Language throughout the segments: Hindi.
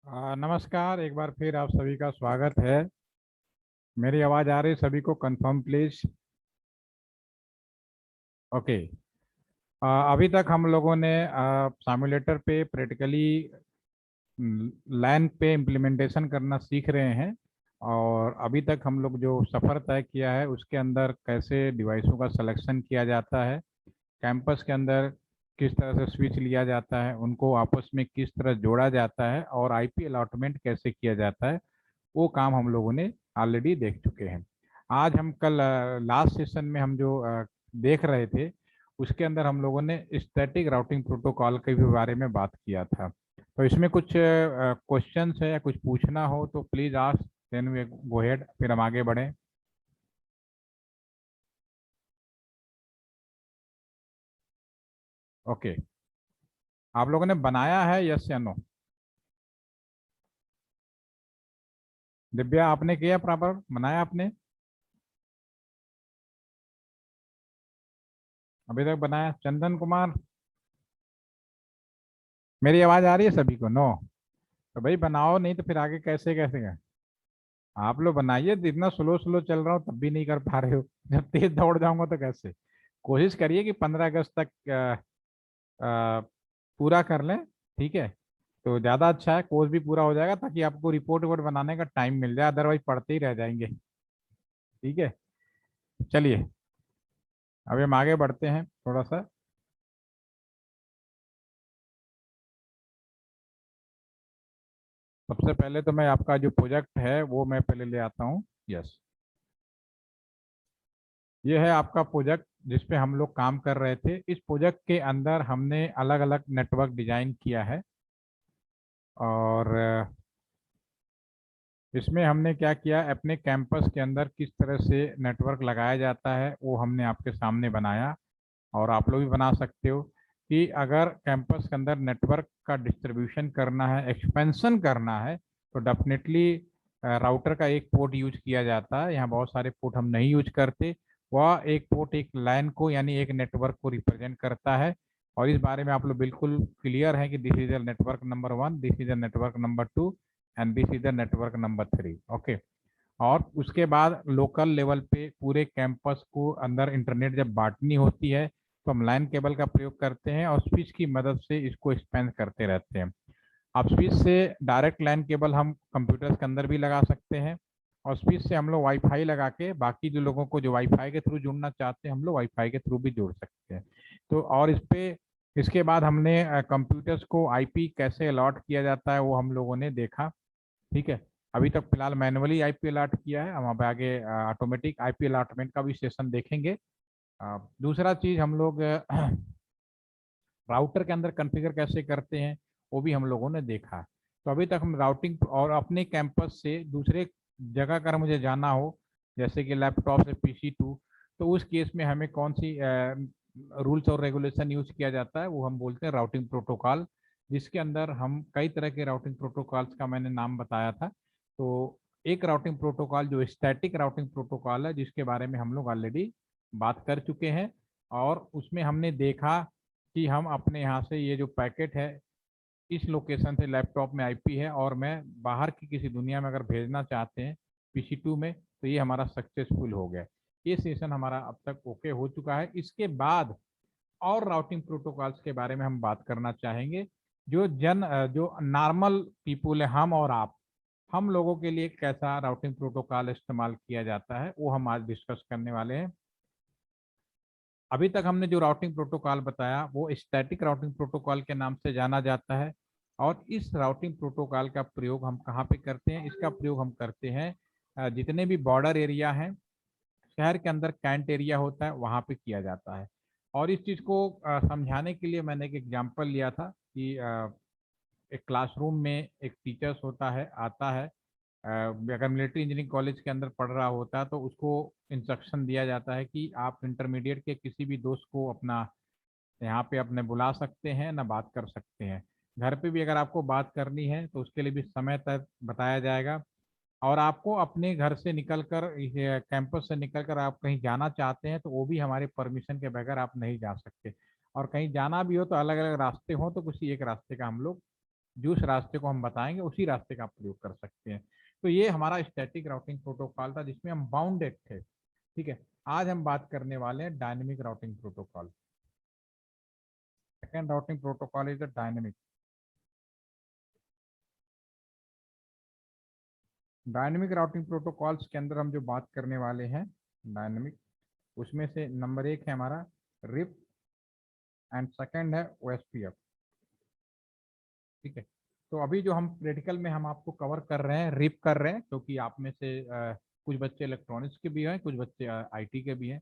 नमस्कार, एक बार फिर आप सभी का स्वागत है। मेरी आवाज़ आ रही है सभी को? Confirm please. ओके। अभी तक हम लोगों ने सिमुलेटर पे प्रैक्टिकली लैन पे इम्प्लीमेंटेशन करना सीख रहे हैं। और अभी तक हम लोग जो सफ़र तय किया है उसके अंदर कैसे डिवाइसों का सिलेक्शन किया जाता है, कैंपस के अंदर किस तरह से स्विच लिया जाता है, उनको आपस में किस तरह जोड़ा जाता है और आईपी अलॉटमेंट कैसे किया जाता है, वो काम हम लोगों ने ऑलरेडी देख चुके हैं। आज हम कल लास्ट सेशन में हम जो देख रहे थे उसके अंदर हम लोगों ने स्टैटिक राउटिंग प्रोटोकॉल के भी बारे में बात किया था। तो इसमें कुछ क्वेश्चंस है या कुछ पूछना हो तो please ask, then we go ahead, फिर हम आगे बढ़ें। ओके। आप लोगों ने बनाया है, यस या नो? दिव्या, आपने किया? प्रॉपर बनाया आपने? अभी तक बनाया? चंदन कुमार, मेरी आवाज आ रही है सभी को? नो? तो भाई बनाओ, नहीं तो फिर आगे कैसे कैसे गए? आप लोग बनाइए, तो इतना स्लो स्लो चल रहा हूँ तब भी नहीं कर पा रहे हो। जब तेज दौड़ जाऊंगा तो कैसे? कोशिश करिए कि 15 अगस्त तक पूरा कर लें। ठीक है, तो ज़्यादा अच्छा है, कोर्स भी पूरा हो जाएगा ताकि आपको रिपोर्ट वोट बनाने का टाइम मिल जाए, अदरवाइज पढ़ते ही रह जाएंगे। ठीक है, चलिए अभी हम आगे बढ़ते हैं थोड़ा सा। सबसे पहले तो मैं आपका जो प्रोजेक्ट है वो मैं पहले ले आता हूँ। यस, ये है आपका प्रोजेक्ट जिस पे हम लोग काम कर रहे थे। इस प्रोजेक्ट के अंदर हमने अलग अलग नेटवर्क डिजाइन किया है। और इसमें हमने क्या किया, अपने कैंपस के अंदर किस तरह से नेटवर्क लगाया जाता है वो हमने आपके सामने बनाया। और आप लोग भी बना सकते हो कि अगर कैंपस के अंदर नेटवर्क का डिस्ट्रीब्यूशन करना है, एक्सपेंशन करना है, तो डेफिनेटली राउटर का एक पोर्ट यूज किया जाता है। यहाँ बहुत सारे पोर्ट हम नहीं यूज करते। वह एक पोर्ट एक लाइन को यानी एक नेटवर्क को रिप्रेजेंट करता है। और इस बारे में आप लोग बिल्कुल क्लियर है कि this is the network number 1, this is the network number 2 and this is the network number 3। Okay. और उसके बाद लोकल लेवल पे पूरे कैंपस को अंदर इंटरनेट जब बांटनी होती है तो हम लाइन केबल का प्रयोग करते हैं और स्विच की मदद से इसको एक्सपेंड करते रहते हैं। अब स्विच से डायरेक्ट लाइन केबल हम कंप्यूटर्स के अंदर भी लगा सकते हैं। और स्विच से हम लोग वाईफाई लगा के बाकी जो लोगों को जो वाईफाई के थ्रू जुड़ना चाहते हैं हम लोग वाईफाई के थ्रू भी जोड़ सकते हैं। तो और इस पे इसके बाद हमने कंप्यूटर्स को आईपी कैसे अलॉट किया जाता है वो हम लोगों ने देखा। ठीक है, अभी तक फिलहाल मैनुअली आईपी अलॉट किया है, हम अब आगे ऑटोमेटिक आईपी अलॉटमेंट का भी सेशन देखेंगे। दूसरा चीज हम लोग राउटर के अंदर कॉन्फ़िगर कैसे करते हैं वो भी हम लोगों ने देखा। तो अभी तक हम राउटिंग और अपने कैंपस से दूसरे जगह अगर मुझे जाना हो, जैसे कि लैपटॉप से पीसी 2, तो उस केस में हमें कौन सी रूल्स और रेगुलेशन यूज किया जाता है वो हम बोलते हैं राउटिंग प्रोटोकॉल। जिसके अंदर हम कई तरह के राउटिंग प्रोटोकॉल्स का मैंने नाम बताया था। तो एक राउटिंग प्रोटोकॉल जो स्टैटिक राउटिंग प्रोटोकॉल है जिसके बारे में हम लोग ऑलरेडी बात कर चुके हैं। और उसमें हमने देखा कि हम अपने यहाँ से ये जो पैकेट है इस लोकेशन से लैपटॉप में आईपी है और मैं बाहर की किसी दुनिया में अगर भेजना चाहते हैं पीसी 2 में, तो ये हमारा सक्सेसफुल हो गया। ये सेशन हमारा अब तक ओके हो चुका है। इसके बाद और राउटिंग प्रोटोकॉल्स के बारे में हम बात करना चाहेंगे। जो नॉर्मल पीपुल है, हम और आप, हम लोगों के लिए कैसा राउटिंग प्रोटोकॉल इस्तेमाल किया जाता है वो हम आज डिस्कस करने वाले हैं। अभी तक हमने जो राउटिंग प्रोटोकॉल बताया वो स्टैटिक राउटिंग प्रोटोकॉल के नाम से जाना जाता है। और इस राउटिंग प्रोटोकॉल का प्रयोग हम कहाँ पे करते हैं? इसका प्रयोग हम करते हैं जितने भी बॉर्डर एरिया हैं, शहर के अंदर कैंट एरिया होता है वहाँ पे किया जाता है। और इस चीज़ को समझाने के लिए मैंने एक एग्जांपल लिया था कि एक क्लासरूम में एक टीचर्स होता है, आता है, अगर मिलिट्री इंजीनियरिंग कॉलेज के अंदर पढ़ रहा होता है तो उसको इंस्ट्रक्शन दिया जाता है कि आप इंटरमीडिएट के किसी भी दोस्त को अपना यहाँ पे अपने बुला सकते हैं ना, बात कर सकते हैं। घर पे भी अगर आपको बात करनी है तो उसके लिए भी समय तक बताया जाएगा। और आपको अपने घर से निकलकर, कैंपस से निकलकर आप कहीं जाना चाहते हैं तो वो भी हमारे परमिशन के बगैर आप नहीं जा सकते। और कहीं जाना भी हो तो अलग अलग रास्ते हों तो किसी एक रास्ते का हम लोग जो उस रास्ते को हम बताएंगे उसी रास्ते का आप प्रयोग कर सकते हैं। तो ये हमारा स्टैटिक राउटिंग प्रोटोकॉल था जिसमें हम बाउंडेड थे। ठीक है, आज हम बात करने वाले हैं dynamic routing protocol. Second routing protocol is the dynamic. Dynamic routing protocols के अंदर हम जो बात करने वाले हैं डायनेमिक, उसमें से नंबर 1 है हमारा रिप एंड सेकंड है ओएसपीएफ। ठीक है, तो अभी जो हम प्रैक्टिकल में हम आपको कवर कर रहे हैं रिप कर रहे हैं, क्योंकि आप में से कुछ बच्चे इलेक्ट्रॉनिक्स के भी हैं, कुछ बच्चे आईटी के भी हैं।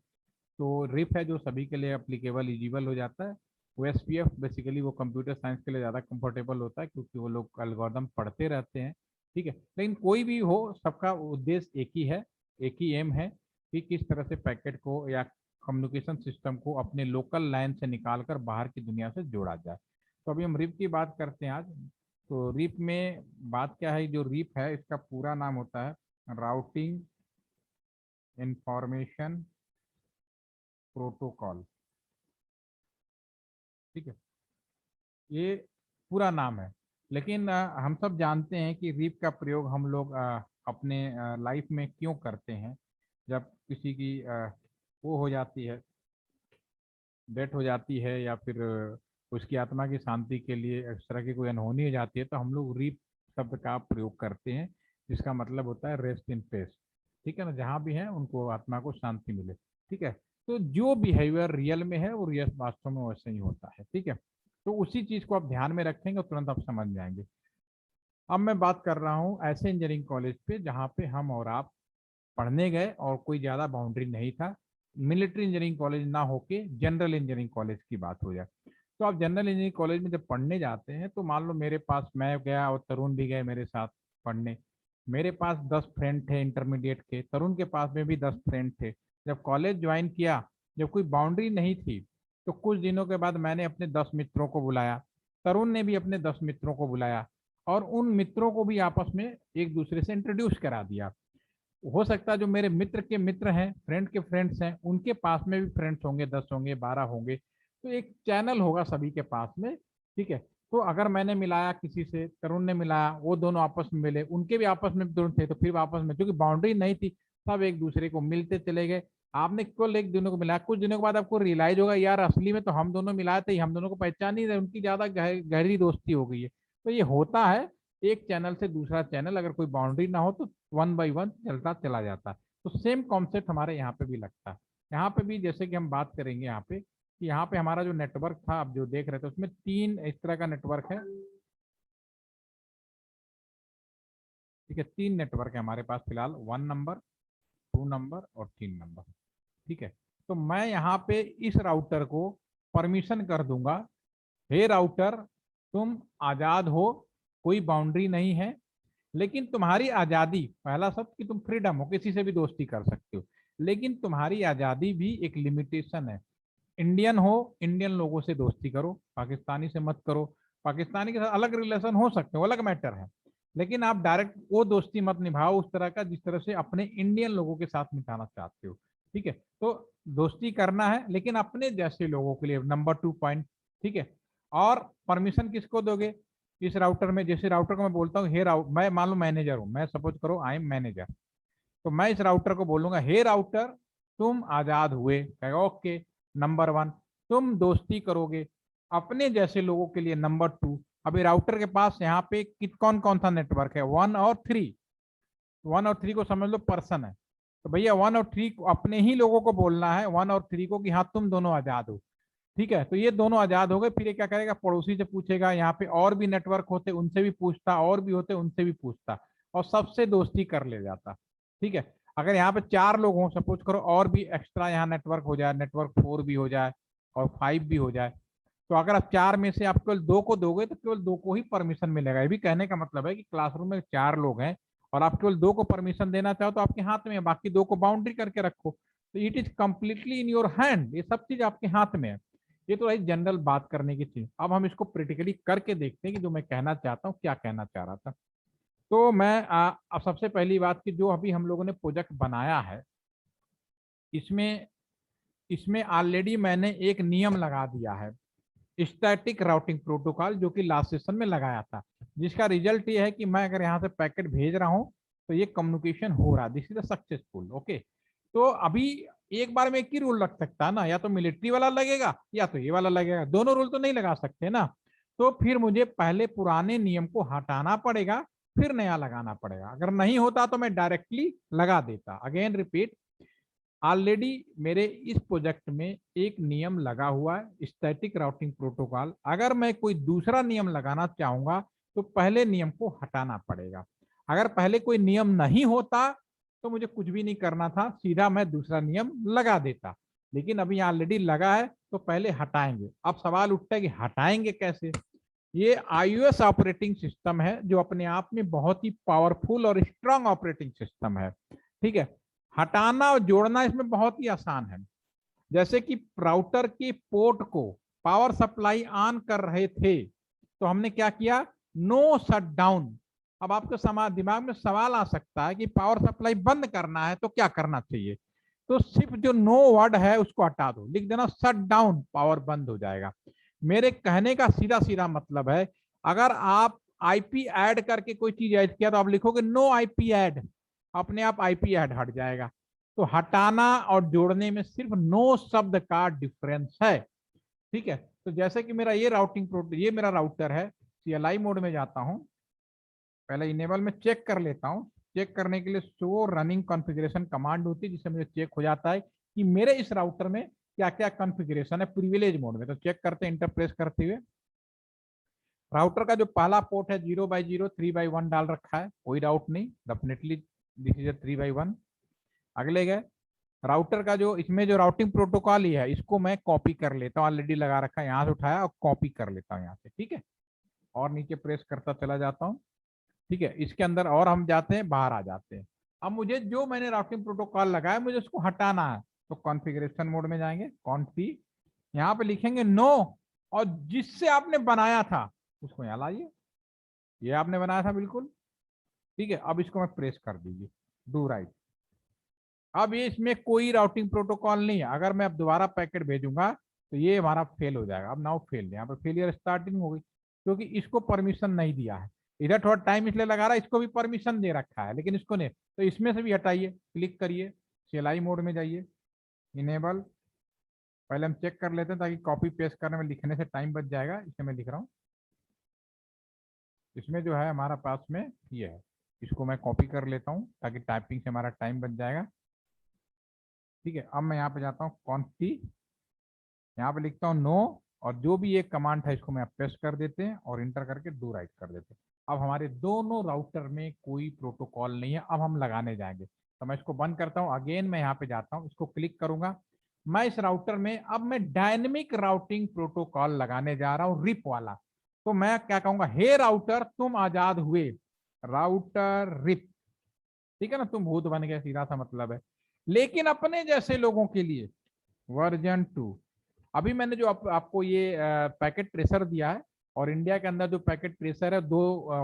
तो रिप है जो सभी के लिए अप्लीकेबल इजिबल हो जाता है। ओएसपीएफ बेसिकली वो कंप्यूटर साइंस के लिए ज़्यादा कंफर्टेबल होता है, क्योंकि वो लोग एल्गोरिदम पढ़ते रहते हैं। ठीक है, लेकिन कोई भी हो सबका उद्देश्य एक ही है, एक ही एम है कि किस तरह से पैकेट को या कम्युनिकेशन सिस्टम को अपने लोकल लाइन से निकाल कर बाहर की दुनिया से जोड़ा जाए। तो अभी हम रिप की बात करते हैं आज। तो रिप में बात क्या है, जो रिप है इसका पूरा नाम होता है राउटिंग इंफॉर्मेशन प्रोटोकॉल। ठीक है, ये पूरा नाम है। लेकिन हम सब जानते हैं कि रीप का प्रयोग हम लोग अपने लाइफ में क्यों करते हैं। जब किसी की वो हो जाती है, डेथ हो जाती है, या फिर उसकी आत्मा की शांति के लिए इस तरह की कोई अनहोनी हो जाती है, तो हम लोग रीप शब्द का प्रयोग करते हैं, जिसका मतलब होता है रेस्ट इन पीस। ठीक है ना, जहाँ भी है उनको आत्मा को शांति मिले। ठीक है, तो जो बिहेवियर रियल में है वो रियल वास्तव में वैसे ही होता है। ठीक है, तो उसी चीज को आप ध्यान में रखेंगे और तुरंत आप समझ जाएंगे। अब मैं बात कर रहा हूँ ऐसे इंजीनियरिंग कॉलेज पे जहाँ पे हम और आप पढ़ने गए और कोई ज़्यादा बाउंड्री नहीं था। मिलिट्री इंजीनियरिंग कॉलेज ना होके जनरल इंजीनियरिंग कॉलेज की बात हो जाए, तो आप जनरल इंजीनियरिंग कॉलेज में जब पढ़ने जाते हैं तो मान लो मेरे पास, मैं गया और तरुण भी गए मेरे साथ पढ़ने। मेरे पास 10 फ्रेंड थे इंटरमीडिएट के, तरुण के पास में भी 10 फ्रेंड थे। जब कॉलेज ज्वाइन किया, जब कोई बाउंड्री नहीं थी, तो कुछ दिनों के बाद मैंने अपने 10 मित्रों को बुलाया, तरुण ने भी अपने 10 मित्रों को बुलाया, और उन मित्रों को भी आपस में एक दूसरे से इंट्रोड्यूस करा दिया। हो सकता है जो मेरे मित्र के मित्र हैं, फ्रेंड के फ्रेंड्स हैं, उनके पास में भी फ्रेंड्स होंगे, 10 होंगे, 12 होंगे, तो एक चैनल होगा सभी के पास में। ठीक है, तो अगर मैंने मिलाया किसी से, तरुण ने मिलाया, वो दोनों आपस में मिले, उनके भी आपस में तरुण थे, तो फिर आपस में क्योंकि बाउंड्री नहीं थी, सब एक दूसरे को मिलते चले गए। आपने केवल एक दिनों को मिलाया, कुछ दिनों के बाद आपको रियलाइज होगा यार असली में तो हम दोनों मिलाए थे, हम दोनों को पहचान नहीं रहे, उनकी ज्यादा गहरी दोस्ती हो गई है। तो ये होता है, एक चैनल से दूसरा चैनल अगर कोई बाउंड्री ना हो तो वन बाई वन चलता चला जाता है। तो सेम कॉन्सेप्ट हमारे यहाँ पे भी लगता है। यहाँ पे भी जैसे कि हम बात करेंगे यहाँ पे कि यहाँ पे हमारा जो नेटवर्क था, आप जो देख रहे थे, उसमें 3 इस तरह का नेटवर्क है। ठीक है, 3 नेटवर्क है हमारे पास फिलहाल, 1 नंबर, 2 नंबर और 3 नंबर। ठीक है, तो मैं यहाँ पे इस राउटर को परमिशन कर दूंगा, हे राउटर तुम आजाद हो, कोई बाउंड्री नहीं है, लेकिन तुम्हारी आजादी, पहला शब्द कि तुम फ्रीडम हो, किसी से भी दोस्ती कर सकते हो, लेकिन तुम्हारी आजादी भी एक लिमिटेशन है। इंडियन हो, इंडियन लोगों से दोस्ती करो, पाकिस्तानी से मत करो। पाकिस्तानी के साथ अलग रिलेशन हो सकते हो, अलग मैटर है, लेकिन आप डायरेक्ट वो दोस्ती मत निभाओ उस तरह का जिस तरह से अपने इंडियन लोगों के साथ निभाना चाहते हो। ठीक है, तो दोस्ती करना है लेकिन अपने जैसे लोगों के लिए, नंबर 2 पॉइंट। ठीक है, और परमिशन किसको दोगे इस राउटर में, जैसे राउटर को मैं बोलता हूँ हे राउटर, मैं मान लो मैनेजर हूँ, मैं सपोज करो आई एम मैनेजर, तो मैं इस राउटर को बोलूंगा हे राउटर तुम आजाद हुए, कहेगा ओके। नंबर 1, तुम दोस्ती करोगे अपने जैसे लोगों के लिए। नंबर 2, अभी राउटर के पास यहाँ पे कौन कौन सा नेटवर्क है, 1 और 3। 1 और 3 को समझ लो पर्सन है, तो भैया 1 और 3 को अपने ही लोगों को बोलना है, 1 और 3 को, कि हाँ तुम दोनों आजाद हो। ठीक है, तो ये दोनों आजाद हो गए, फिर ये क्या करेगा, पड़ोसी से पूछेगा, यहाँ पे और भी नेटवर्क होते उनसे भी पूछता, और भी होते उनसे भी पूछता, और सबसे दोस्ती कर ले जाता। ठीक है, अगर यहाँ पे 4 लोग हों सपोज करो, और भी एक्स्ट्रा यहाँ नेटवर्क हो जाए, नेटवर्क 4 भी हो जाए और 5 भी हो जाए, तो अगर आप 4 में से आप केवल 2 को दोगे तो केवल 2 को ही परमिशन मिलेगा। ये भी कहने का मतलब है कि क्लासरूम में 4 लोग हैं और आप केवल 2 को परमिशन देना चाहो तो आपके हाथ में है, बाकी 2 को बाउंड्री करके रखो, तो it is completely in your hand, ये सब चीज आपके हाथ में है। ये तो भाई जनरल बात करने की चीज, अब हम इसको प्रैक्टिकली करके देखते हैं कि जो मैं कहना चाहता हूँ क्या कहना चाह रहा था। तो मैं अब सबसे पहली बात कि जो अभी हम लोगों ने प्रोजेक्ट बनाया है, इसमें इसमें ऑलरेडी मैंने एक नियम लगा दिया है, स्टैटिक राउटिंग प्रोटोकॉल, जो कि लास्ट सेशन में लगाया था। जिसका रिजल्ट ये है कि मैं अगर यहाँ से पैकेट भेज रहा हूँ तो ये कम्युनिकेशन हो रहा है, दिस इज सक्सेसफुल। ओके, तो अभी एक बार में एक ही रूल रख सकता है ना, या तो मिलिट्री वाला लगेगा या तो ये वाला लगेगा, दोनों रूल तो नहीं लगा सकते ना। तो फिर मुझे पहले पुराने नियम को हटाना पड़ेगा, फिर नया लगाना पड़ेगा। अगर नहीं होता तो मैं डायरेक्टली लगा देता। अगेन रिपीट, ऑलरेडी मेरे इस प्रोजेक्ट में एक नियम लगा हुआ है, स्टैटिक राउटिंग प्रोटोकॉल। अगर मैं कोई दूसरा नियम लगाना चाहूंगा तो पहले नियम को हटाना पड़ेगा। अगर पहले कोई नियम नहीं होता तो मुझे कुछ भी नहीं करना था, सीधा मैं दूसरा नियम लगा देता। लेकिन अभी ऑलरेडी लगा है तो पहले हटाएंगे। अब सवाल उठता है कि हटाएंगे कैसे। ये iOS ऑपरेटिंग सिस्टम है जो अपने आप में बहुत ही पावरफुल और स्ट्रांग ऑपरेटिंग सिस्टम है। ठीक है, हटाना और जोड़ना इसमें बहुत ही आसान है। जैसे कि राउटर के पोर्ट को पावर सप्लाई ऑन कर रहे थे तो हमने क्या किया, नो शट डाउन। अब आपके दिमाग में सवाल आ सकता है कि पावर सप्लाई बंद करना है तो क्या करना चाहिए। तो सिर्फ जो नो वर्ड है उसको हटा दो, लिख देना शट डाउन, पावर बंद हो जाएगा। मेरे कहने का सीधा सीधा मतलब है, अगर आप आईपी ऐड करके कोई चीज ऐड किया तो आप लिखोगे नो आईपी ऐड, अपने आप आईपी ऐड हट जाएगा। तो हटाना और जोड़ने में सिर्फ नो शब्द का डिफरेंस है। ठीक है, तो जैसे कि मेरा ये ये मेरा राउटर है, CLI मोड में जाता हूं, पहले इनेबल में चेक कर लेता हूं। चेक करने के लिए शो रनिंग कॉन्फ़िगरेशन कमांड होती है, जिससे मुझे चेक हो जाता है कि मेरे इस राउटर में क्या क्या कॉन्फ़िगरेशन है प्रिविलेज मोड में। तो चेक करते हैं इंटर प्रेस करते हुए। राउटर का जो पहला पोर्ट है 0x0 3x1 डाल रखा है, कोई डाउट नहीं, डेफिनेटली दिस इज 3x1। अगले गए, राउटर का जो इसमें जो राउटिंग प्रोटोकॉल ही है इसको मैं कॉपी कर लेता हूँ, ऑलरेडी लगा रखा है, यहाँ से उठाया और कॉपी कर लेता हूँ यहाँ से। ठीक है, और नीचे प्रेस करता चला जाता हूँ। ठीक है, इसके अंदर और हम जाते हैं, बाहर आ जाते हैं। अब मुझे जो मैंने राउटिंग प्रोटोकॉल लगाया मुझे उसको हटाना है, तो कॉन्फ़िगरेशन मोड में जाएंगे, कॉन्फी, यहाँ पे लिखेंगे नो, और जिससे आपने बनाया था उसको यहाँ लाइए, ये आपने बनाया था बिल्कुल। ठीक है, अब इसको मैं प्रेस कर दीजिए, डू राइट। अब ये इसमें कोई राउटिंग प्रोटोकॉल नहीं है, अगर मैं अब दोबारा पैकेट भेजूंगा तो ये हमारा फेल हो जाएगा। अब नाउ फेल, यहाँ पर फेलियर स्टार्टिंग हो गई क्योंकि इसको परमिशन नहीं दिया है। इधर थोड़ा टाइम इसलिए लगा रहा है, इसको भी परमिशन दे रखा है लेकिन इसको नहीं। तो इसमें से भी हटाइए, क्लिक करिए, CLI मोड में जाइए, इनेबल। पहले हम चेक कर लेते हैं ताकि कॉपी पेस्ट करने में लिखने से टाइम बच जाएगा। इसमें मैं लिख रहा हूँ, इसमें जो है हमारा पास में ये है, इसको मैं कॉपी कर लेता हूँ ताकि टाइपिंग से हमारा टाइम बच जाएगा। ठीक है, अब मैं यहाँ पे जाता हूँ कॉन्फी, यहाँ पे लिखता हूँ नो, और जो भी एक कमांड था इसको मैं पेस्ट कर देते हैं और इंटर करके डू राइट कर देते हैं। अब हमारे दोनों राउटर में कोई प्रोटोकॉल नहीं है। अब हम लगाने जाएंगे, तो मैं इसको बंद करता हूँ। अगेन मैं यहाँ पे जाता हूँ, इसको क्लिक करूंगा, मैं इस राउटर में अब मैं डायनेमिक राउटिंग प्रोटोकॉल लगाने जा रहा हूँ, रिप वाला। तो मैं क्या कहूंगा, हे राउटर तुम आजाद हुए, राउटर रिप। ठीक है ना, तुम भूत बन गए, सीधा सा मतलब है। लेकिन अपने जैसे लोगों के लिए वर्जन 2। अभी मैंने जो आपको ये पैकेट ट्रेसर दिया है, और इंडिया के अंदर जो पैकेट ट्रेसर है, दो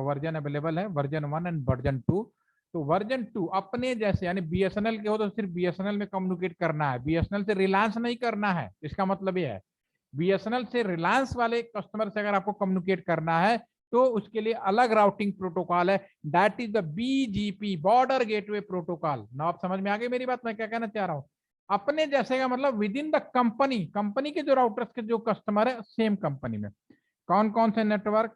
वर्जन अवेलेबल है, वर्जन 1 एंड वर्जन 2। तो वर्जन 2 अपने जैसे, यानी BSNL के हो तो सिर्फ BSNL में कम्युनिकेट करना है, BSNL से रिलायंस नहीं करना है। इसका मतलब ये है, BSNL से रिलायंस वाले कस्टमर से अगर आपको कम्युनिकेट करना है तो उसके लिए अलग राउटिंग प्रोटोकॉल है, that is the BGP, border gateway protocol. ना आप समझ में आ गई मेरी बात, मैं क्या कहना चाह रहा हूँ। अपने जैसे का मतलब with in the company, company के जो राउटर्स के जो कस्टमर है सेम कंपनी में। कौन कौन से नेटवर्क,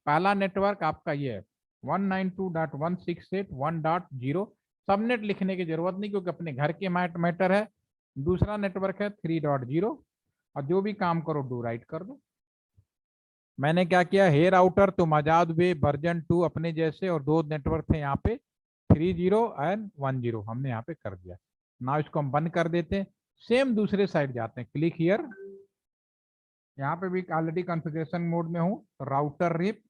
पहला नेटवर्क आपका ये है 192.168.1.0, सबनेट लिखने की जरूरत नहीं क्योंकि अपने घर के मैटर है। दूसरा नेटवर्क है 3.0, और जो भी काम करो डू राइट कर दो। मैंने क्या किया, हे राउटर तुम आजाद हुए, वर्जन 2 अपने जैसे, और दो नेटवर्क थे यहाँ पे 30 एंड 10, हमने यहाँ पे कर दिया। ना इसको हम बंद कर देते हैं, सेम दूसरे साइड जाते हैं, क्लिक हियर, यहाँ पे भी ऑलरेडी कॉन्फ़िगरेशन मोड में हूँ, राउटर रिप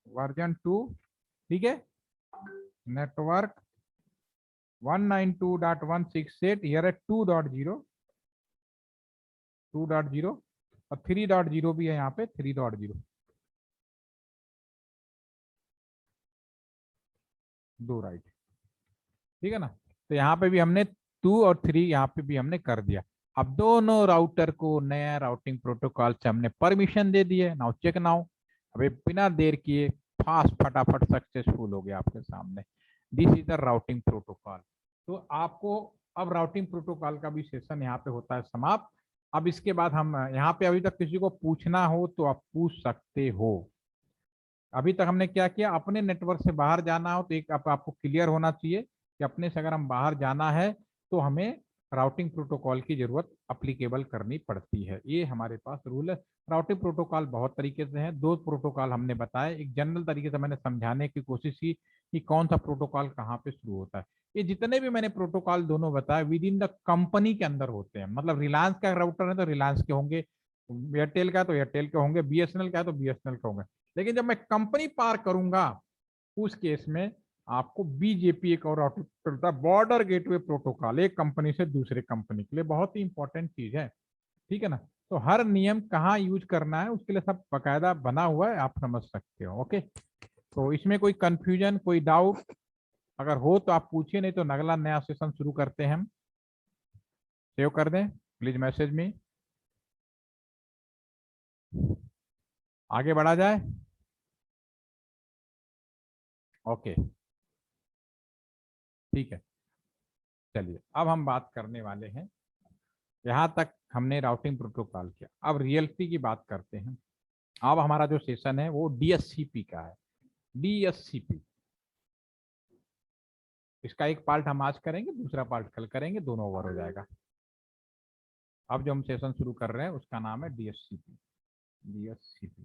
वर्जन 2। ठीक है, नेटवर्क 192.168, हियर है 2.0, 2.0, और 3.0 भी है यहाँ पे 3.0, दो राइट। ठीक है ना, तो यहाँ पे भी हमने 2 और 3 यहाँ पे भी हमने कर दिया। अब दोनों राउटर को नया राउटिंग प्रोटोकॉल से हमने परमिशन दे दिए। नाउ चेक नाउ, अभी बिना देर किए फास्ट फटाफट सक्सेसफुल हो गया आपके सामने। This is the routing protocol. तो आपको अब राउटिंग प्रोटोकॉल का भी सेशन यहाँ पे होता है समाप्त। अब इसके बाद हम यहाँ पे अभी तक किसी को पूछना हो तो आप पूछ सकते हो। अभी तक हमने क्या किया, अपने नेटवर्क से बाहर जाना हो तो एक आपको क्लियर होना चाहिए कि अपने से अगर हम बाहर जाना है तो हमें राउटिंग प्रोटोकॉल की जरूरत अप्लीकेबल करनी पड़ती है। ये हमारे पास रूल है। राउटिंग प्रोटोकॉल बहुत तरीके से हैं, दो प्रोटोकॉल हमने बताए, एक जनरल तरीके से मैंने समझाने की कोशिश की कि कौन सा प्रोटोकॉल कहाँ पे शुरू होता है। ये जितने भी मैंने प्रोटोकॉल दोनों बताए विद इन द कंपनी के अंदर होते हैं। मतलब रिलायंस का राउटर है तो रिलायंस के होंगे, एयरटेल का तो एयरटेल के होंगे, बीएसएनएल का है तो बीएसएनएल के होंगे। लेकिन जब मैं कंपनी पार करूंगा उस केस में आपको बीजेपी एक और राउटर, बॉर्डर गेटवे प्रोटोकॉल, एक कंपनी से दूसरे कंपनी के लिए बहुत ही इंपॉर्टेंट चीज है। ठीक है ना। तो हर नियम कहाँ यूज करना है उसके लिए सब बकायदा बना हुआ है, आप समझ सकते हो। ओके, तो इसमें कोई कंफ्यूजन कोई डाउट अगर हो तो आप पूछिए, नहीं तो अगला नया सेशन शुरू करते हैं हम। सेव कर दें प्लीज मैसेज में, आगे बढ़ा जाए। ओके ठीक है, चलिए अब हम बात करने वाले हैं, यहाँ तक हमने राउटिंग प्रोटोकॉल किया, अब रियलिटी की बात करते हैं। अब हमारा जो सेशन है वो डीएससीपी का है। डीएससीपी, इसका एक पार्ट हम आज करेंगे, दूसरा पार्ट कल करेंगे, दोनों ओवर हो जाएगा। अब जो हम सेशन शुरू कर रहे हैं उसका नाम है डीएससीपी। डीएससीपी,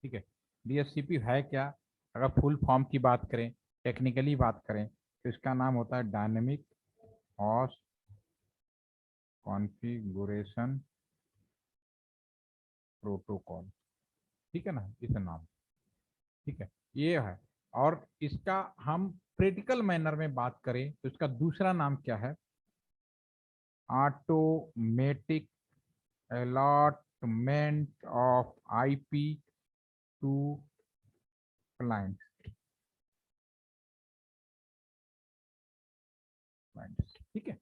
ठीक है। डीएससीपी है क्या, अगर फुल फॉर्म की बात करें, टेक्निकली बात करें तो इसका नाम होता है डायनेमिक होस्ट कॉन्फ़िगरेशन प्रोटोकॉल। ठीक है ना, इस नाम, ठीक है, ये है। और इसका हम प्रैक्टिकल मैनर में बात करें तो इसका दूसरा नाम क्या है, automatic allotment of IP to client. ठीक है,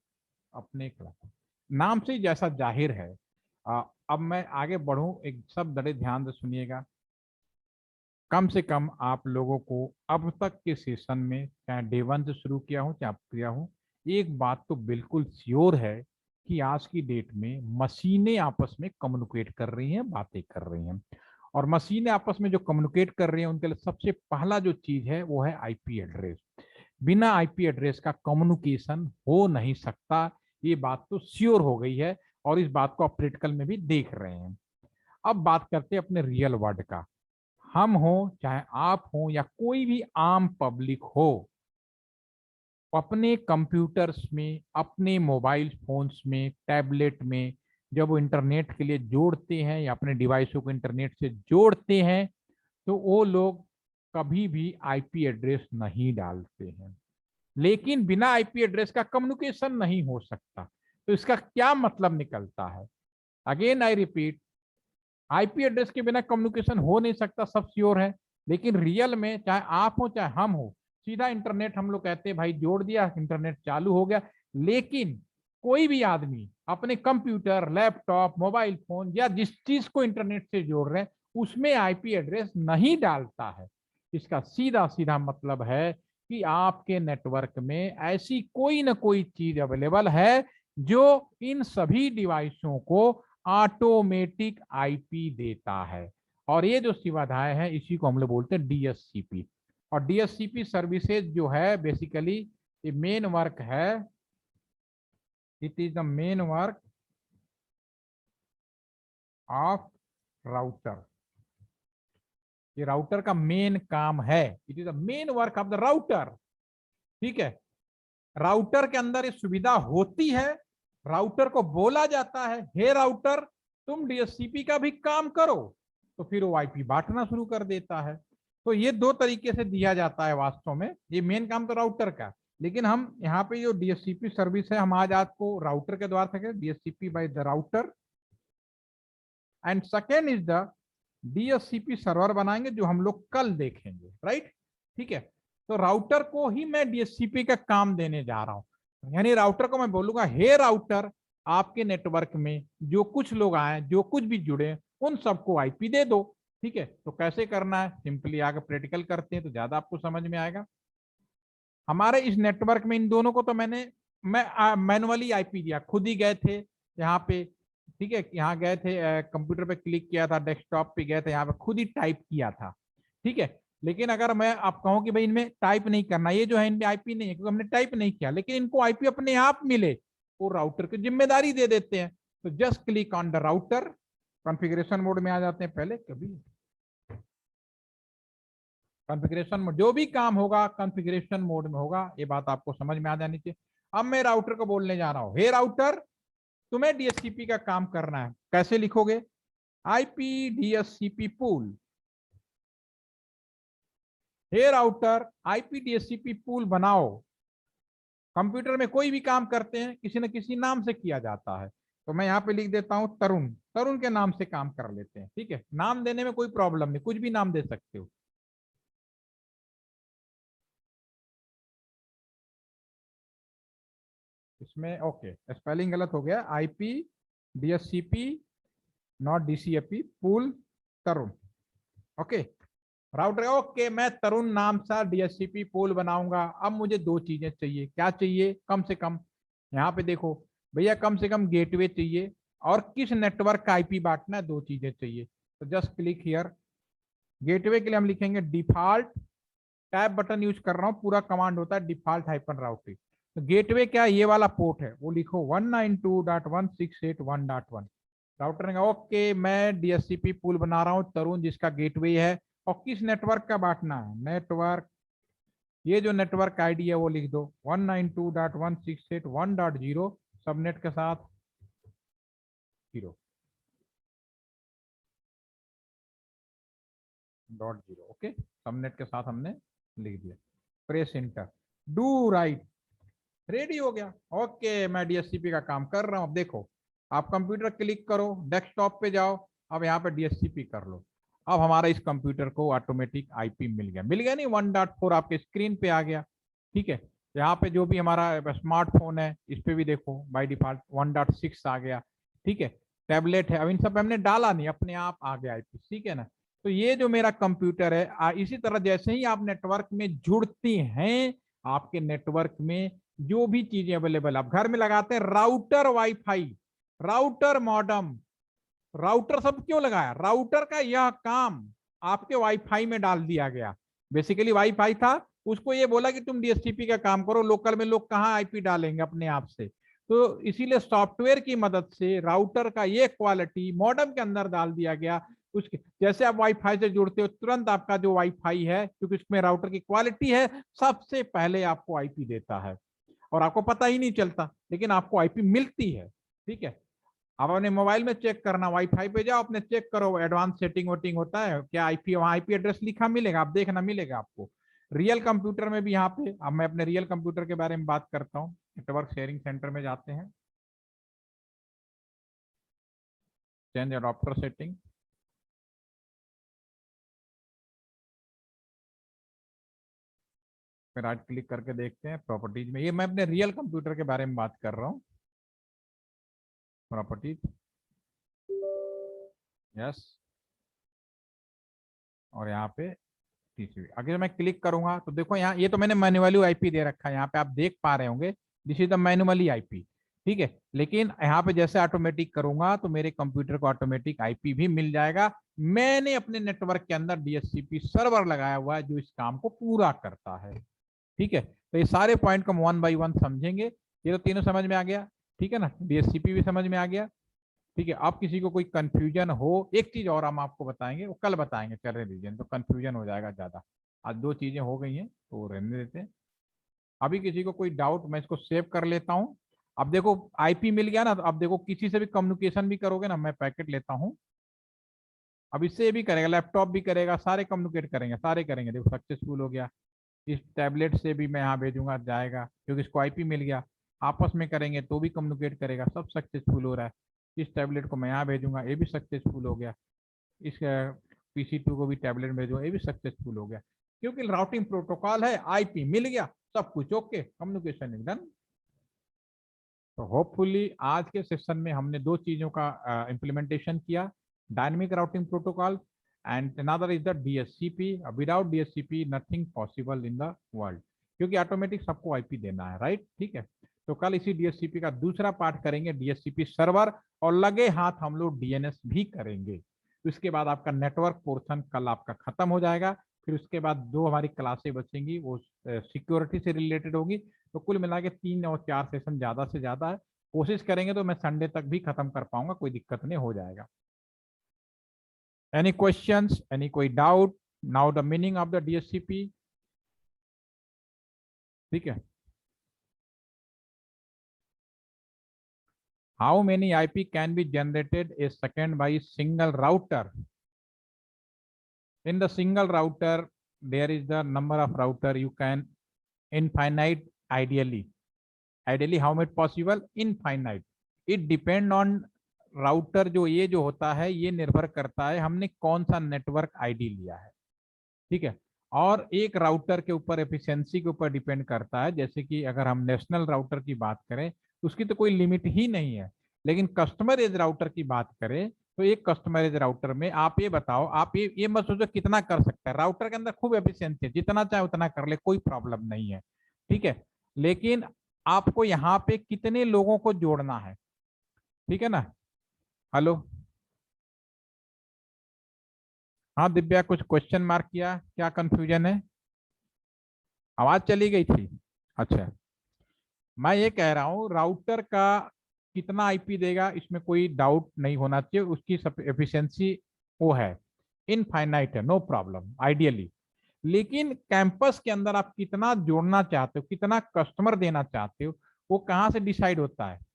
अपने क्लाइंट नाम से जैसा जाहिर है। अब मैं आगे बढ़ूं, एक सब बड़े ध्यान से सुनिएगा। कम से कम आप लोगों को अब तक के सेशन में, चाहे डे 1 से शुरू किया हूं चाहे किया हूं, एक बात तो बिल्कुल श्योर है कि आज की डेट में मशीनें आपस में कम्युनिकेट कर रही हैं, बातें कर रही हैं। और मशीनें आपस में जो कम्युनिकेट कर रही हैं उनके लिए सबसे पहला जो चीज है वो है आईपी एड्रेस। बिना आईपी एड्रेस का कम्युनिकेशन हो नहीं सकता, ये बात तो श्योर हो गई है और इस बात को आप प्रैक्टिकल में भी देख रहे हैं। अब बात करते हैं अपने रियल वर्ल्ड का। हम हो चाहे आप हो या कोई भी आम पब्लिक हो, अपने कंप्यूटर्स में, अपने मोबाइल फोन्स में, टैबलेट में जब वो इंटरनेट के लिए जोड़ते हैं या अपने डिवाइसों को इंटरनेट से जोड़ते हैं तो वो लोग कभी भी आईपी एड्रेस नहीं डालते हैं। लेकिन बिना आईपी एड्रेस का कम्युनिकेशन नहीं हो सकता। तो इसका क्या मतलब निकलता है, again I repeat, IP address के बिना कम्युनिकेशन हो नहीं सकता, सब श्योर है। लेकिन रियल में चाहे आप हो चाहे हम हो, सीधा इंटरनेट हम लोग कहते हैं भाई जोड़ दिया, इंटरनेट चालू हो गया। लेकिन कोई भी आदमी अपने कंप्यूटर, लैपटॉप, मोबाइल फोन या जिस चीज को इंटरनेट से जोड़ रहे हैं उसमें आईपी एड्रेस नहीं डालता है। इसका सीधा सीधा मतलब है कि आपके नेटवर्क में ऐसी कोई ना कोई चीज अवेलेबल है जो इन सभी डिवाइसों को ऑटोमेटिक आईपी देता है। और ये जो सुविधाएं हैं इसी को हम लोग बोलते हैं डीएससीपी। और डीएससीपी सर्विसेज जो है बेसिकली ये मेन वर्क है, it is the main work of router. ये राउटर का मेन काम है, it is the main work of the router. ठीक है, राउटर के अंदर ये सुविधा होती है, राउटर को बोला जाता है हे राउटर तुम डीएससीपी का भी काम करो, तो फिर वो आईपी बांटना शुरू कर देता है। तो ये दो तरीके से दिया जाता है वास्तव में, ये मेन काम तो राउटर का। लेकिन हम यहाँ पे जो डीएससीपी सर्विस है हम आज आपको राउटर के द्वारा से DSCP by the router, and second is the DSCP server बनाएंगे जो हम लोग कल देखेंगे, राइट। ठीक है, तो राउटर को ही मैं डीएससीपी का काम देने जा रहा हूं। यानी राउटर को मैं बोलूंगा हे राउटर आपके नेटवर्क में जो कुछ लोग आए, जो कुछ भी जुड़े, उन सबको आईपी दे दो। ठीक है, तो कैसे करना है, सिंपली आगे प्रैक्टिकल करते हैं तो ज्यादा आपको समझ में आएगा। हमारे इस नेटवर्क में इन दोनों को तो मैं मैनुअली आईपी दिया, खुद ही गए थे यहाँ पे, ठीक है, यहाँ गए थे, कंप्यूटर पे क्लिक किया था, डेस्कटॉप पे गए थे, यहाँ पे खुद ही टाइप किया था, ठीक है। लेकिन अगर मैं आप कहूँ कि भाई इनमें टाइप नहीं करना, ये जो है इनमें आईपी नहीं है क्योंकि हमने टाइप नहीं किया, लेकिन इनको आईपी अपने आप मिले, वो राउटर की जिम्मेदारी दे देते हैं। तो just click on the router, configuration mode में आ जाते हैं, पहले कभी कॉन्फ़िगरेशन मोड, जो भी काम होगा कॉन्फ़िगरेशन मोड में होगा, ये बात आपको समझ में आ जानी चाहिए। अब मैं राउटर को बोलने जा रहा हूं, हे राउटर तुम्हें डीएससीपी का काम करना है, कैसे लिखोगे, आईपी डीएससीपी पूल, हे राउटर आईपी डीएससीपी पूल बनाओ। कंप्यूटर में कोई भी काम करते हैं किसी न किसी नाम से किया जाता है, तो मैं यहाँ पे लिख देता हूं तरुण, तरुण के नाम से काम कर लेते हैं, ठीक है, नाम देने में कोई प्रॉब्लम नहीं, कुछ भी नाम दे सकते हो। इसमें ओके, स्पेलिंग गलत हो गया, IP DSCP not DCAP pool Tarun, okay. Router okay, मैं तरुण नाम सा डीएससीपी पूल बनाऊंगा। अब मुझे दो चीजें चाहिए, क्या चाहिए, कम से कम, यहाँ पे देखो भैया, कम से कम गेटवे चाहिए, और किस नेटवर्क का आईपी बांटना है, दो चीजें चाहिए। तो जस्ट क्लिक हियर, गेटवे के लिए हम लिखेंगे डिफॉल्ट, टैब बटन यूज कर रहा हूँ, पूरा कमांड होता है डिफॉल्ट हाइपन राउटिंग। तो गेटवे क्या है, ये वाला पोर्ट है, वो लिखो 192.168.1.1। राउटर ने कहा ओके, मैं डीएससीपी पूल बना रहा हूँ तरुण, जिसका गेटवे है, और किस नेटवर्क का बांटना है, नेटवर्क, ये जो नेटवर्क आईडी है वो लिख दो 192.168.1.0 सबनेट के साथ 0.0, ओके, सबनेट के साथ हमने लिख दिया, press inter, do right, ready हो गया। ओके, मैं डीएससीपी का काम कर रहा हूं। अब देखो, आप कंप्यूटर क्लिक करो, डेस्कटॉप पे जाओ, अब यहाँ पे डीएससीपी कर लो। अब हमारा इस कंप्यूटर को ऑटोमेटिक आईपी मिल गया नहीं, 1.4 आपके स्क्रीन पे आ गया, ठीक है। यहाँ पे जो भी हमारा स्मार्टफोन है इस पे भी देखो बाय डिफॉल्ट 1.6 आ गया, ठीक है। टैबलेट है, अब इन सब पे हमने डाला नहीं, अपने आप आ गया आईपी, ठीक है ना। तो ये जो मेरा कंप्यूटर है, इसी तरह जैसे ही आप नेटवर्क में जुड़ती हैं, आपके नेटवर्क में जो भी चीजें अवेलेबल आप घर में लगाते हैं, router wifi, router modem, router सब क्यों लगाया, राउटर का यह काम आपके वाईफाई में डाल दिया गया। बेसिकली वाईफाई था, उसको ये बोला कि तुम डीएसटीपी का काम करो, लोकल में लोग कहाँ आईपी डालेंगे अपने आप से, तो इसीलिए सॉफ्टवेयर की मदद से राउटर का ये क्वालिटी मॉडम के अंदर डाल दिया गया। उसके जैसे आप वाईफाई से जुड़ते हो, तुरंत आपका जो वाईफाई है, क्योंकि उसमें राउटर की क्वालिटी है, सबसे पहले आपको आईपी देता है, और आपको पता ही नहीं चलता, लेकिन आपको आईपी मिलती है, ठीक है। आप अपने मोबाइल में चेक करना, वाईफाई पे जाओ, अपने चेक करो, एडवांस सेटिंग वोटिंग होता है क्या, आईपी वहाँ आईपी एड्रेस लिखा मिलेगा, आप देखना मिलेगा आपको। रियल कंप्यूटर में भी यहाँ पे, अब मैं अपने रियल कंप्यूटर के बारे में बात करता हूँ, नेटवर्क शेयरिंग सेंटर में जाते हैं, चेंज अडॉप्टर सेटिंग, फिर राइट क्लिक करके देखते हैं प्रॉपर्टीज में, ये मैं अपने रियल कंप्यूटर के बारे में बात कर रहा हूँ, प्रॉपर्टीज, यस, और यहाँ पे टीसीपी, अगर मैं क्लिक करूंगा तो देखो यहाँ, ये तो मैंने मैन्युअली आईपी दे रखा है, यहाँ पे आप देख पा रहे होंगे, this is the manually IP, ठीक है। लेकिन यहाँ पे जैसे ऑटोमेटिक करूंगा तो मेरे कंप्यूटर को ऑटोमेटिक आईपी भी मिल जाएगा। मैंने अपने नेटवर्क के अंदर डीएससीपी सर्वर लगाया हुआ है जो इस काम को पूरा करता है, ठीक है। तो ये सारे पॉइंट को हम वन बाई वन समझेंगे, ये तो तीनों समझ में आ गया, ठीक है ना, डीएससीपी भी समझ में आ गया, ठीक है। आप किसी को कोई कंफ्यूजन हो, एक चीज और हम आपको बताएंगे, वो कल बताएंगे, चल रहे तो कंफ्यूजन हो जाएगा ज्यादा, आज दो चीजें हो गई हैं तो वो रहने देते हैं। अभी किसी को कोई डाउट, मैं इसको सेव कर लेता हूँ। अब देखो आईपी मिल गया ना, तो अब देखो किसी से भी कम्युनिकेशन भी करोगे ना, मैं पैकेट लेता हूँ, अब इससे भी करेगा, लैपटॉप भी करेगा, सारे कम्युनिकेट करेंगे, सारे करेंगे, देखो सक्सेसफुल हो गया। इस टैबलेट से भी मैं यहाँ भेजूंगा, जाएगा, क्योंकि इसको आईपी मिल गया, आपस में करेंगे तो भी कम्युनिकेट करेगा, सब सक्सेसफुल हो रहा है। इस टैबलेट को मैं यहाँ भेजूंगा, ये भी सक्सेसफुल हो गया, इस PC2 को भी टैबलेट भेजूंगा, ये भी सक्सेसफुल हो गया, क्योंकि राउटिंग प्रोटोकॉल है, आईपी मिल गया, सब कुछ ओके, कम्युनिकेशन इज डन। तो होपफुली आज के सेशन में हमने दो चीजों का इम्प्लीमेंटेशन किया, dynamic routing protocol and another is the DHCP. Without DHCP nothing possible in the world, क्योंकि ऑटोमेटिक सबको आईपी देना है, राइट? ठीक है, तो कल इसी डीएचसीपी का दूसरा पार्ट करेंगे, डीएचसीपी सर्वर, और लगे हाथ हम लोग डीएनएस भी करेंगे। उसके बाद आपका नेटवर्क पोर्शन कल आपका खत्म हो जाएगा। फिर उसके बाद 2 हमारी क्लासें बचेंगी, वो सिक्योरिटी से रिलेटेड होगी। तो कुल मिला के 3 और 4 सेशन ज्यादा से ज्यादा है। कोशिश करेंगे तो मैं संडे तक भी खत्म कर पाऊंगा, कोई दिक्कत नहीं, हो जाएगा। एनी क्वेश्चंस, एनी कोई doubt? Now the meaning of the DHCP, ठीक है। How many IP can be generated a second by a single router? In the single router, there is the number of router you can infinite ideally. Ideally, how much possible? Infinite. It depend on router जो होता है, ये निर्भर करता है हमने कौन सा नेटवर्क आईडी लिया है, ठीक है। और एक राउटर के ऊपर एफिशिएंसी के ऊपर डिपेंड करता है। जैसे कि अगर हम नेशनल राउटर की बात करें तो उसकी तो कोई लिमिट ही नहीं है, लेकिन कस्टमर एज राउटर की बात करें तो एक कस्टमर एज राउटर में आप ये बताओ, आप ये मत सोचो कितना कर सकता है। राउटर के अंदर खूब एफिशिएंसी है, जितना चाहे उतना कर ले, कोई प्रॉब्लम नहीं है, ठीक है। लेकिन आपको यहाँ पे कितने लोगों को जोड़ना है, ठीक है ना। हेलो, हाँ दिव्या, कुछ क्वेश्चन मार्क किया, क्या कंफ्यूजन है? आवाज चली गई थी? अच्छा, मैं ये कह रहा हूँ राउटर का कितना आईपी देगा इसमें कोई डाउट नहीं होना चाहिए, उसकी एफिशिएंसी वो है, इनफाइनाइट है, नो प्रॉब्लम आइडियली। लेकिन कैंपस के अंदर आप कितना जोड़ना चाहते हो, कितना कस्टमर देना चाहते हो, वो कहाँ से डिसाइड होता है?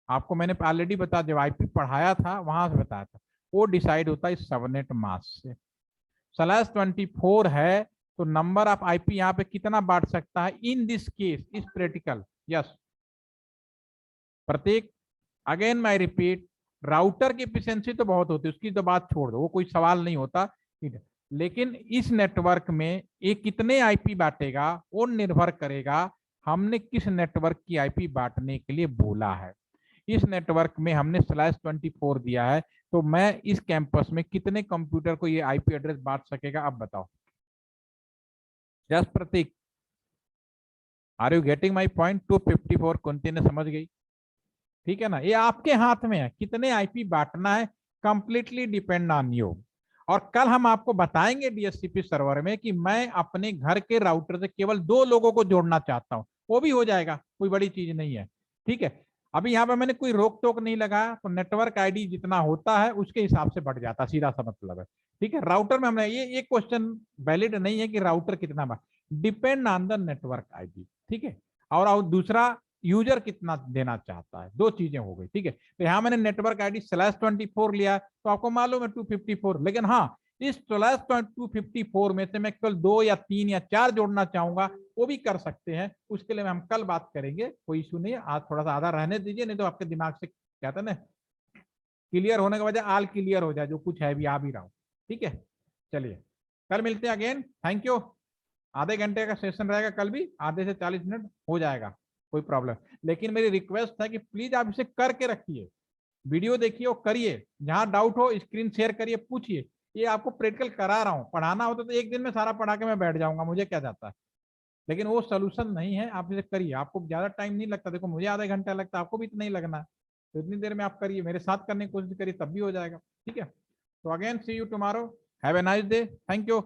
आपको मैंने ऑलरेडी बता, जब आईपी पढ़ाया था वहां से बताया था, वो डिसाइड होता है सबनेट मास्क से। /24 है तो नंबर ऑफ आईपी यहाँ पे कितना बांट सकता है in this case is critical. Yes, प्रत्येक, अगेन मैं रिपीट, राउटर की एफिशिएंसी तो बहुत होती है, उसकी तो बात छोड़ दो, वो कोई सवाल नहीं होता, ठीक है। लेकिन इस नेटवर्क में ये कितने आईपी बांटेगा वो निर्भर करेगा हमने किस नेटवर्क की आईपी बांटने के लिए बोला है। इस नेटवर्क में हमने /24 दिया है, तो मैं इस कैंपस में कितने कंप्यूटर को ये आईपी एड्रेस बांट सकेगा, अब बताओ। Yes Prateek, are you getting my point? 254 Kunti ने समझ गई, ठीक है ना। ये आपके हाथ में है, कितने आईपी बांटना है, कंप्लीटली डिपेंड ऑन यू। और कल हम आपको बताएंगे डीएचसीपी सर्वर में कि मैं अपने घर के राउटर से केवल 2 लोगों को जोड़ना चाहता हूं, वो भी हो जाएगा, कोई बड़ी चीज नहीं है, ठीक है। अभी यहाँ पे मैंने कोई रोक टोक नहीं लगाया, तो नेटवर्क आईडी जितना होता है उसके हिसाब से बढ़ जाता, सीधा सा मतलब है, ठीक है। राउटर में हमने ये क्वेश्चन वैलिड नहीं है कि राउटर कितना बार, depend on the network ID, ठीक है। और दूसरा, यूजर कितना देना चाहता है, 2 चीजें हो गई, ठीक है। तो यहाँ मैंने नेटवर्क आईडी /24 लिया, तो आपको मालूम है 254, लेकिन हाँ इस /254 में से मैं केवल 2 या 3 या 4 जोड़ना चाहूंगा, वो भी कर सकते हैं। उसके लिए हम कल बात करेंगे, कोई इशू नहीं है। आज थोड़ा सा आधा रहने दीजिए, नहीं तो आपके दिमाग से कहते हैं ना, क्लियर होने के वजह आल क्लियर हो जाए, जो कुछ है भी आ भी रहा हूँ, ठीक है। चलिए कल मिलते हैं अगेन, थैंक यू। आधे घंटे का सेशन रहेगा कल भी, आधे से 40 मिनट हो जाएगा, कोई प्रॉब्लम। लेकिन मेरी रिक्वेस्ट है कि प्लीज आप इसे करके रखिए, वीडियो देखिए और करिए, जहां डाउट हो स्क्रीन शेयर करिए, पूछिए। ये आपको प्रैक्टिकल करा रहा हूँ, पढ़ाना होता तो एक दिन में सारा पढ़ा के मैं बैठ जाऊंगा, मुझे क्या जाता है, लेकिन वो सोल्यूशन नहीं है। आप इसे करिए, आपको ज्यादा टाइम नहीं लगता, देखो मुझे आधा घंटा लगता है, आपको भी इतना ही लगना है, तो इतनी देर में आप करिए, मेरे साथ करने की कोशिश करिए, तब भी हो जाएगा, ठीक है। तो again see you tomorrow, have a nice day, thank you.